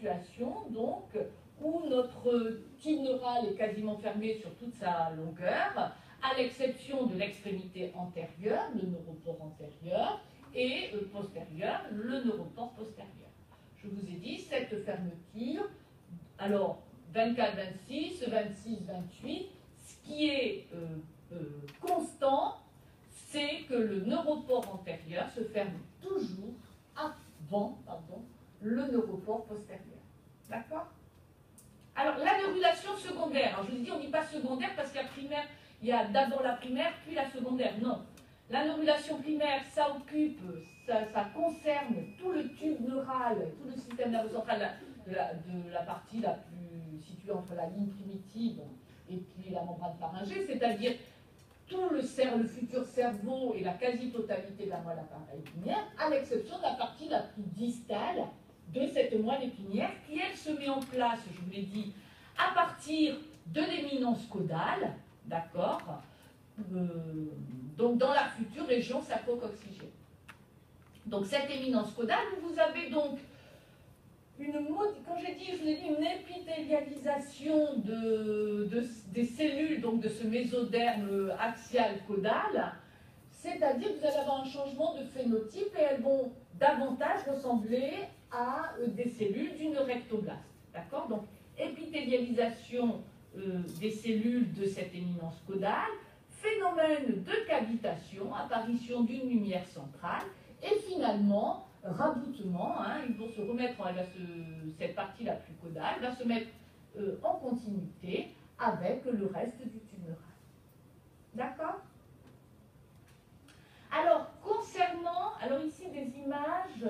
situation donc où notre tube neural est quasiment fermé sur toute sa longueur, à l'exception de l'extrémité antérieure, le neuropore antérieur, et postérieur, le neuropore postérieur. Je vous ai dit, cette fermeture, alors 24, 26, 26, 28, ce qui est constant, c'est que le neuropore antérieur se ferme toujours avant le neuropore postérieur. D'accord? Alors, la neurulation secondaire, alors je vous ai dit, on ne dit pas secondaire parce qu'il y a primaire, il y a d'abord la primaire, puis la secondaire. Non. La neurulation primaire, ça occupe, ça concerne tout le tube neural, tout le système nerveux central de la partie la plus située entre la ligne primitive et puis la membrane pharyngée, c'est-à-dire tout le futur cerveau et la quasi-totalité de la moelle épinière, à l'exception de la partie la plus distale de cette moelle épinière, qui elle se met en place, je vous l'ai dit, à partir de l'éminence caudale, d'accord, donc dans la future région sacro-coccygienne. Donc cette éminence caudale, vous avez donc quand j'ai dit, je vous ai dit, une épithélialisation des cellules, donc de ce mésoderme axial caudal, c'est-à-dire que vous allez avoir un changement de phénotype et elles vont davantage ressembler à des cellules d'une rectoblaste. D'accord? Donc, épithélialisation des cellules de cette éminence caudale, phénomène de cavitation, apparition d'une lumière centrale, et finalement, raboutement, ils vont se remettre, cette partie la plus caudale, va se mettre en continuité avec le reste du tube neural. D'accord? Alors, alors ici des images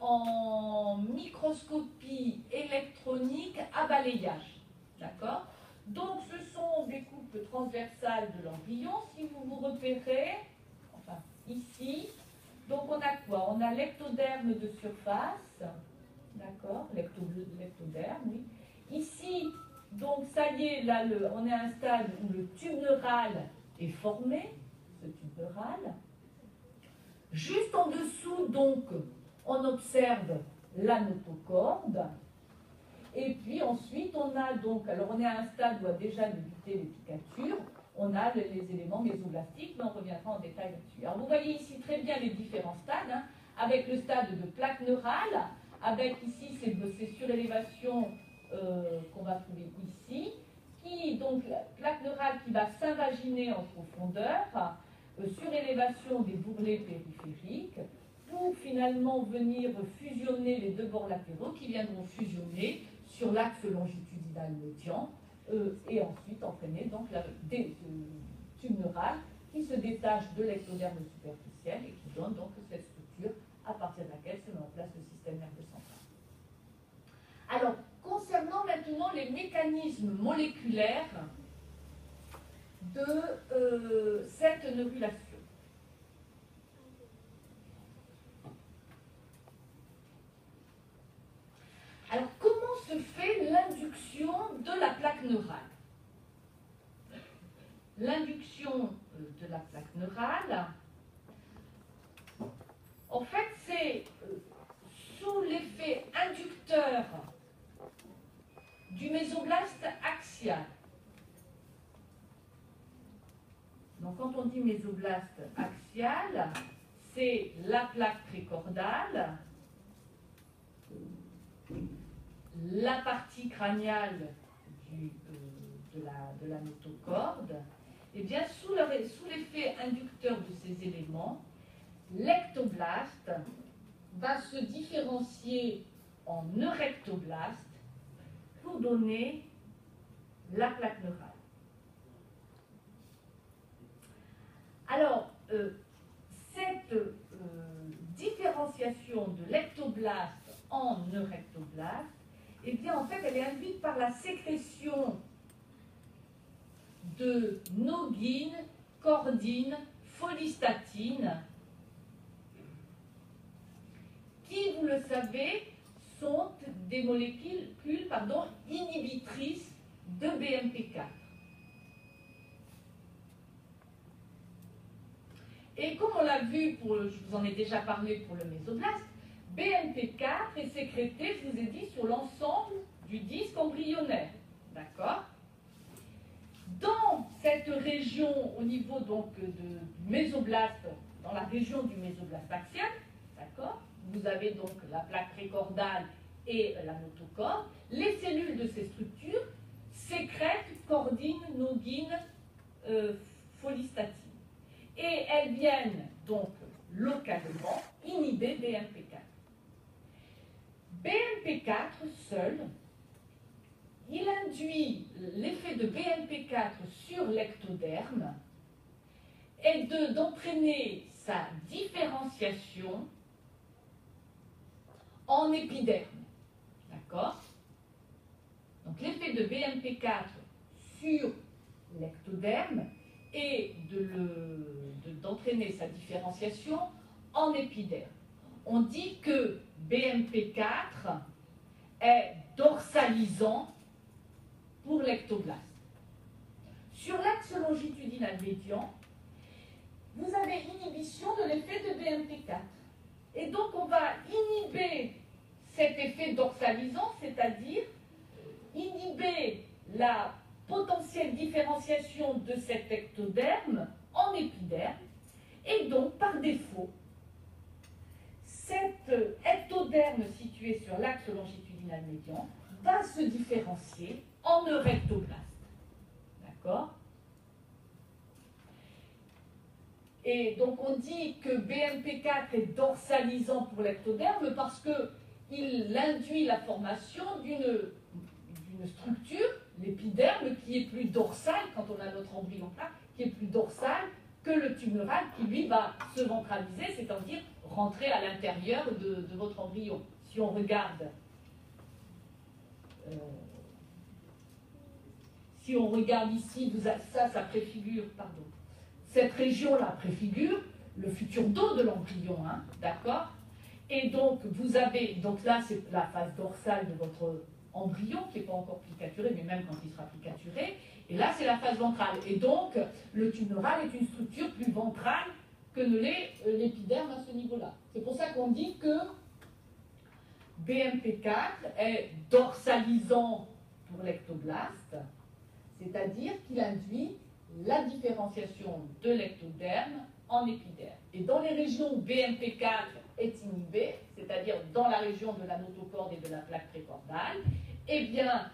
en microscopie électronique à balayage. D'accord? Donc, ce sont des coupes transversales de l'embryon. Si vous vous repérez, enfin, ici, donc on a quoi? On a l'ectoderme de surface, d'accord? L'ectoderme, oui. Ici, donc ça y est, là, on est à un stade où le tube neural est formé, ce tube neural. Juste en dessous, donc, on observe la notocorde. Et puis ensuite, on a donc, alors on est à un stade où a déjà débuté l'épicature, on a les éléments mésoblastiques, mais on reviendra en détail là-dessus. Alors vous voyez ici très bien les différents stades, avec le stade de plaque neurale, avec ici ces surélévations qu'on va trouver ici, donc la plaque neurale qui va s'invaginer en profondeur, surélévation des bourrelets périphériques, pour finalement venir fusionner les deux bords latéraux qui viendront fusionner sur l'axe longitudinal médian et ensuite entraîner donc des tubes neurales qui se détachent de l'ectoderme superficiel et qui donnent donc cette structure à partir de laquelle se met en place le système nerveux central. Alors, concernant maintenant les mécanismes moléculaires de cette neurulation. Alors, comment se fait l'induction de la plaque neurale? L'induction de la plaque neurale, en fait, c'est sous l'effet inducteur du mésoblaste axial. Donc, quand on dit mésoblaste axial, c'est la plaque précordale, la partie crâniale de la notocorde. Et bien, sous l'effet inducteur de ces éléments, l'ectoblaste va se différencier en eurectoblaste pour donner la plaque neurale. Alors, cette différenciation de l'ectoblaste en eurectoblaste, eh bien, en fait, elle est induite par la sécrétion de noguine, cordine, folistatine, qui, vous le savez, sont des molécules inhibitrices de BMP4. Et comme on l'a vu, je vous en ai déjà parlé pour le mésoblaste, BMP4 est sécrété, je vous ai dit, sur l'ensemble du disque embryonnaire. D'accord? Dans cette région, au niveau donc du mésoblaste, dans la région du mésoblaste axial, d'accord, vous avez donc la plaque précordale et la notocorde. Les cellules de ces structures sécrètent cordine, noguine, folistatine. Et elles viennent donc localement inhiber BMP4. BMP4 seul, il induit l'effet de BMP4 sur l'ectoderme et d'entraîner sa différenciation en épiderme. D'accord? Donc l'effet de BMP4 sur l'ectoderme et d'entraîner sa différenciation en épiderme. On dit que BMP4 est dorsalisant pour l'ectoblaste. Sur l'axe longitudinal médian, vous avez inhibition de l'effet de BMP4. Et donc on va inhiber cet effet dorsalisant, c'est-à-dire inhiber la potentielle différenciation de cet ectoderme en épiderme, et donc par défaut, cet ectoderme situé sur l'axe longitudinal médian va se différencier en eurectoblaste. D'accord? Et donc on dit que BMP4 est dorsalisant pour l'ectoderme parce qu'il induit la formation d'une structure, l'épiderme, qui est plus dorsale, quand on a notre embryon là, qui est plus dorsale que le tube neural qui lui va se ventraliser, c'est-à-dire rentrer à l'intérieur de votre embryon. Si on regarde ici, ça préfigure, pardon, cette région-là préfigure le futur dos de l'embryon, hein, d'accord? Et donc, vous avez, donc là, c'est la face dorsale de votre embryon qui n'est pas encore plicaturé, mais même quand il sera plicaturé. Et là, c'est la face ventrale. Et donc, le tube neural est une structure plus ventrale que ne l'est l'épiderme à ce niveau-là. C'est pour ça qu'on dit que BMP4 est dorsalisant pour l'ectoblaste, c'est-à-dire qu'il induit la différenciation de l'ectoderme en épiderme. Et dans les régions où BMP4 est inhibé, c'est-à-dire dans la région de la notocorde et de la plaque précordale, eh bien,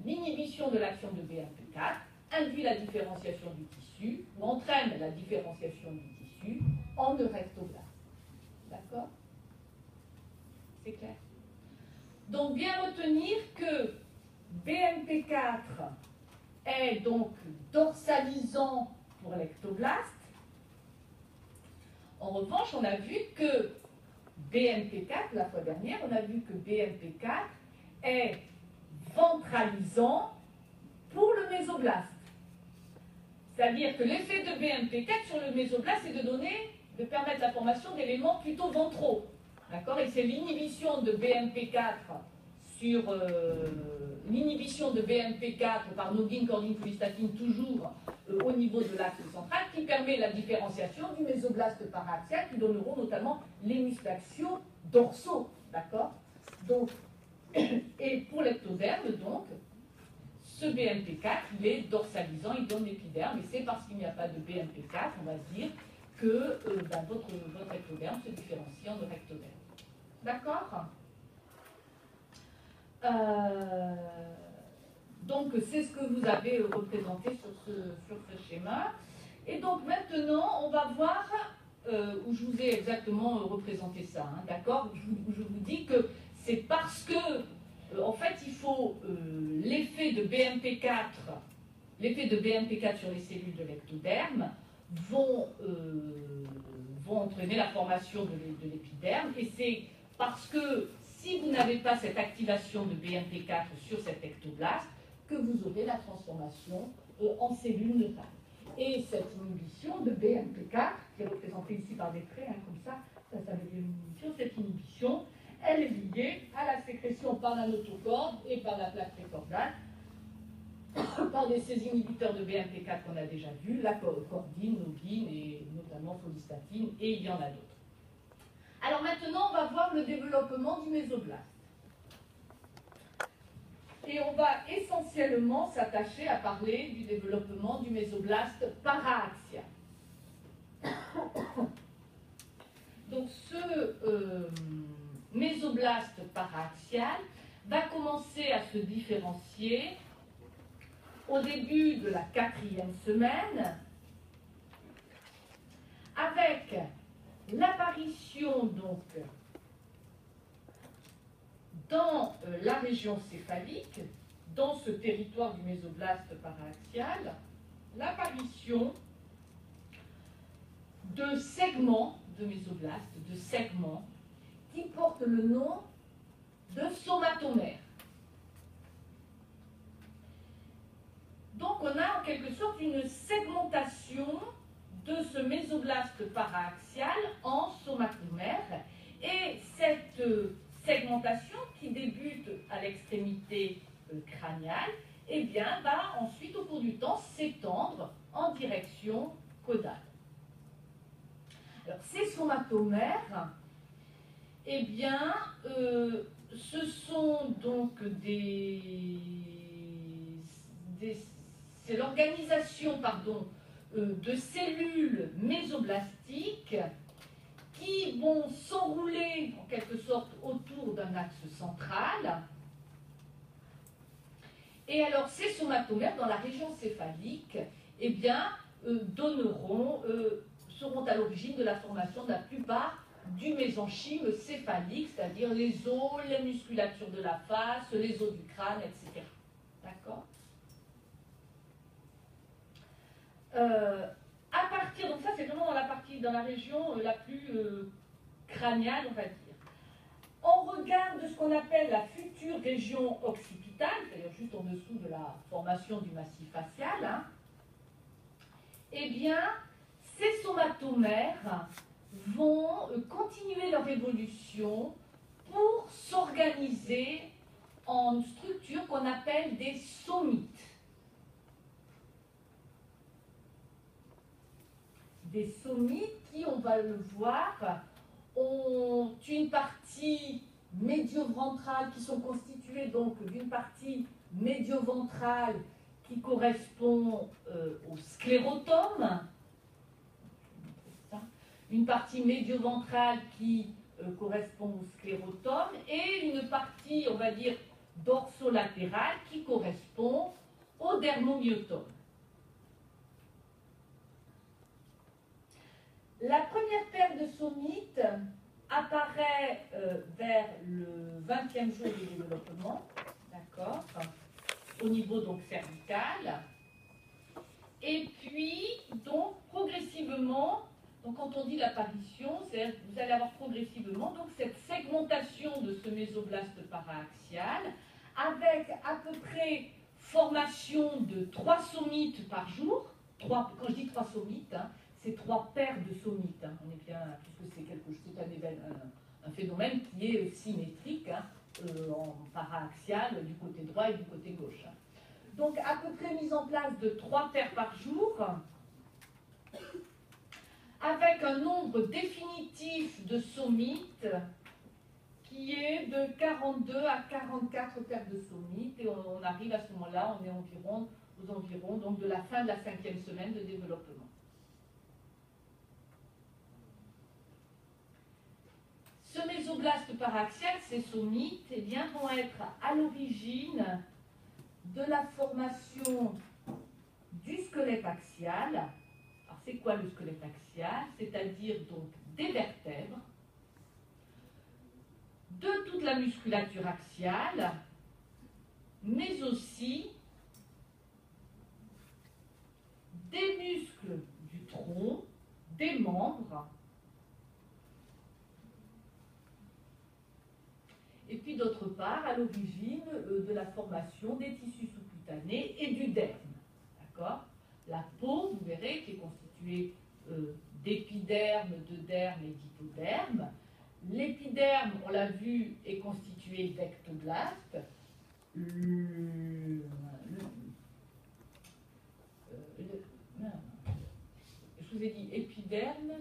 l'inhibition de l'action de BMP4 induit la différenciation du tissu, ou entraîne la différenciation du tissu en eurectoblaste. D'accord? C'est clair? Donc, bien retenir que BMP4 est donc dorsalisant pour l'ectoblaste. En revanche, on a vu que BMP4, la fois dernière, on a vu que BMP4 est ventralisant pour le mésoblaste. C'est-à-dire que l'effet de BMP4 sur le mésoblaste, c'est de permettre la formation d'éléments plutôt ventraux. D'accord? Et c'est l'inhibition de BMP4 sur l'inhibition de BMP4 par noguine, cordine, folistatine, toujours au niveau de l'axe central, qui permet la différenciation du mésoblaste paraxial, qui donneront notamment les muscles axiaux dorsaux. D'accord? Donc, et pour l'ectoderme, donc, ce BMP4, il est dorsalisant, il donne l'épiderme, et c'est parce qu'il n'y a pas de BMP4, on va dire, que votre ectoderme se différencie en eurectoderme. D'accord? Donc, c'est ce que vous avez représenté sur ce schéma. Et donc, maintenant, on va voir où je vous ai exactement représenté ça. Hein, d'accord? Je vous dis que c'est parce que, en fait, il faut l'effet de BMP4 sur les cellules de l'ectoderme vont entraîner la formation de l'épiderme. Et c'est parce que si vous n'avez pas cette activation de BMP4 sur cet ectoblaste, que vous aurez la transformation en cellules neurales. Et cette inhibition de BMP4, qui est représentée ici par des traits, hein, comme ça veut dire une inhibition, cette inhibition, elle est liée à la sécrétion par la notocorde et par la plaque précordale, par ces inhibiteurs de BMP4 qu'on a déjà vus, la cordine, noguine et notamment folistatine, et il y en a d'autres. Alors maintenant, on va voir le développement du mésoblaste. Et on va essentiellement s'attacher à parler du développement du mésoblaste paraaxial. Donc ce mésoblaste paraaxial va commencer à se différencier au début de la 4e semaine avec l'apparition donc dans la région céphalique, dans ce territoire du mésoblaste paraaxial, l'apparition de segments de mésoblaste, de segments qui portent le nom de somatomères. Donc on a en quelque sorte une segmentation de ce mésoblaste paraaxial en somatomères, et cette segmentation qui débute à l'extrémité crâniale, eh bien, va ensuite au cours du temps s'étendre en direction caudale. Alors, ces somatomères, eh bien, ce sont donc c'est l'organisation, pardon, de cellules mésoblastiques qui vont s'enrouler en quelque sorte autour d'un axe central. Et alors, ces somatomères dans la région céphalique, eh bien, seront à l'origine de la formation de la plupart du mésenchyme céphalique, c'est-à-dire les os, les musculatures de la face, les os du crâne, etc. D'accord ? À partir, donc ça c'est vraiment dans la région la plus crâniale, on va dire. On regarde ce qu'on appelle la future région occipitale, c'est-à-dire juste en dessous de la formation du massif facial, hein. Eh bien, ces somatomères vont continuer leur évolution pour s'organiser en structures qu'on appelle des somites. Des somites qui, on va le voir, ont une partie médio-ventrale, qui sont constituées donc d'une partie médio-ventrale qui correspond au sclérotome, une partie médio-ventrale qui correspond au sclérotome, et une partie, on va dire, dorsolatérale qui correspond au dermomyotome. La première paire de somites apparaît vers le 20e jour du développement, d'accord, au niveau donc cervical. Et puis, donc, progressivement, donc quand on dit l'apparition, c'est vous allez avoir progressivement donc cette segmentation de ce mésoblaste paraaxial, avec à peu près formation de 3 somites par jour. Quand je dis 3 somites, hein, c'est 3 paires de somites. Hein. On est bien, puisque c'est un phénomène qui est symétrique, hein, en paraaxial du côté droit et du côté gauche. Hein. Donc à peu près mise en place de 3 paires par jour, avec un nombre définitif de somites qui est de 42 à 44 paires de somites, et on arrive à ce moment-là, on est aux environs donc de la fin de la 5e semaine de développement. Ce mésoblaste paraaxial, ces somites, eh bien, vont être à l'origine de la formation du squelette axial. Alors, c'est quoi le squelette axial? C'est-à-dire donc des vertèbres, de toute la musculature axiale, mais aussi des muscles du tronc, des membres, et puis d'autre part, à l'origine de la formation des tissus sous-cutanés et du derme. D'accord? La peau, vous verrez, qui est constituée d'épiderme, de derme et d'hypoderme. L'épiderme, on l'a vu, est constitué d'ectoblastes. Je vous ai dit épiderme,